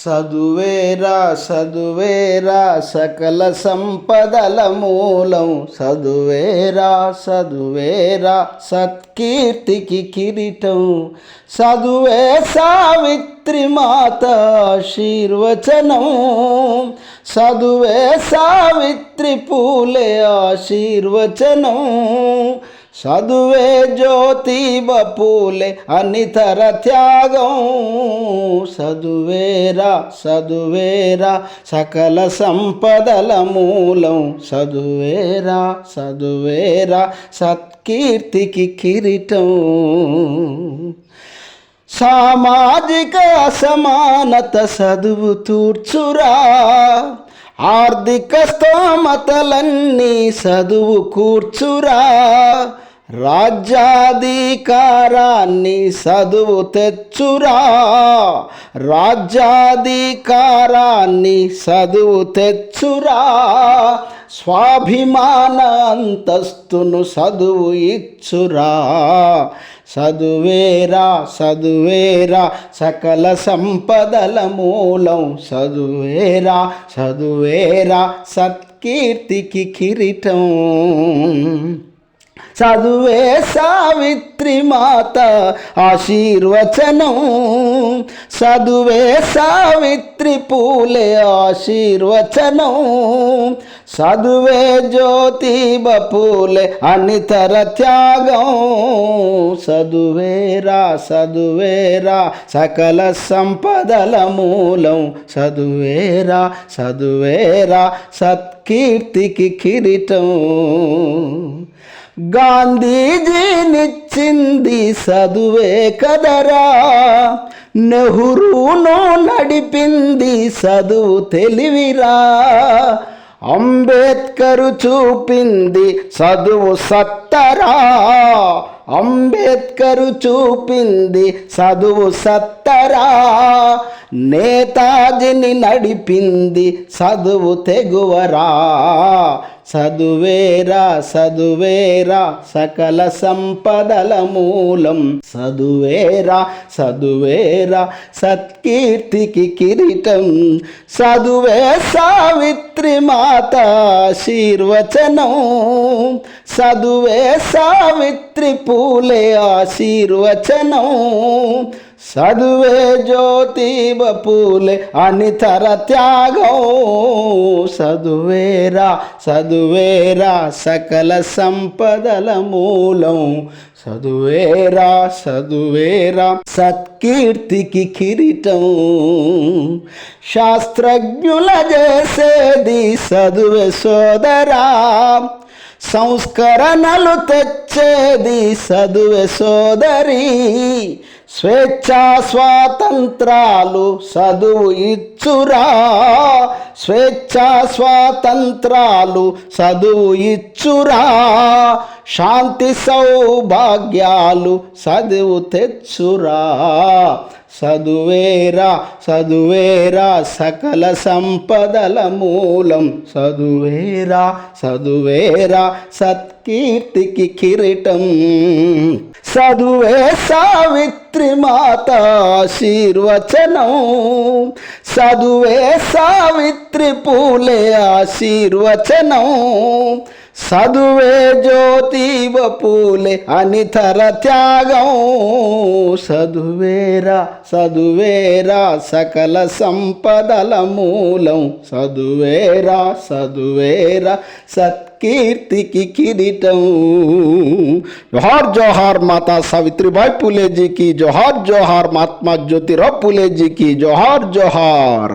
చదువేరా చదువేరా సకల సంపదల మూలం, చదువేరా చదువేరా సత్కీర్తికి కిరీటం. చదువే సావిత్రి మాత ఆశీర్వచనం, చదువే సావిత్రి పూలే ఆశీర్వచనం. చదువే జ్యోతిబ పూలే అనితర త్యాగం. చదువేరా చదువేరా సకల సంపదల మూలం, చదువేరా చదువేరా సత్కీర్తికి కిరీటం. సామాజిక అసమానత చదువు తూర్చురా, ఆర్థిక స్తోమతలన్నీ చదువు కూర్చురా. రాజ్యాధికారాన్ని చదువు తెచ్చురా, రాజ్యాధికారాన్ని చదువు తెచ్చురా. స్వాభిమాన అంతస్తును చదువు ఇచ్చురా. చదువేరా చదువేరా సకల సంపదల మూలం, చదువేరా చదువేరా సత్కీర్తికి కిరీటం. చదువే సావిత్రి మాత ఆశీర్వచనం, చదువే సావిత్రి పూలే ఆశీర్వచనం. చదువే జ్యోతిబ పూలే అనితర త్యాగం. చదువేరా చదువేరా సకల సంపదల మూలం, చదువేరా చదువేరా సత్కీర్తికి కిరీటం. గాంధీజీనిచ్చింది చదువే కదరా, నెహ్రూను నడిపింది చదువు తెలివిరా. అంబేద్కరు చూపింది చదువు సత్తరా, అంబేద్కరు చూపింది చదువు సత్తరా. నేతాజీని నడిపింది చదువు తెగువరా. చదువేరా చదువేరా సకల సంపదల మూలం, చదువేరా చదువేరా సత్కీర్తికి కిరీటం. చదువే సావిత్రి మాత ఆశీర్వచనం, చదువే సావిత్రి పూలే ఆశీర్వచనం. చదువే జ్యోతిబ పూలే అనితర త్యాగం. చదువేరా చదువేరా సకల సంపదల మూలం, చదువేరా చదువేరా సత్కీర్తికి కిరీటం. శాస్త్రజ్ఞుల చేసేది చదువే సోదరా, సంస్కరణలు తెచ్చేది చదువే సోదరి. స్వేచ్ఛా స్వాతంత్రాలు చదువు ఇచ్చురా, స్వేచ్ఛా స్వాతంత్రాలు చదువు ఇచ్చురా. శాంతి సౌభాగ్యాలు చదువు తెచ్చురా. చదువేరా చదువేరా సకల సంపదల మూలం, చదువేరా చదువేరా సత్కీర్తికి కిరీటం. చదువే సావిత్రి మాత ఆశీర్వచనం, చదువే సావిత్రి పూలే ఆశీర్వచనం. చదువే జ్యోతిబ పూలే అనితర త్యాగం. చదువేరా చదువేరా సకల సంపదల మూలం, చదువేరా చదువేరా సత్కీర్తికి కిరీటం. జోహార్ జోహార్ మాతా सावित्रीबाई फुले जी की जोहार, जोहार महात्मा ज्योतिराव फुले जी की जोहार जोहार.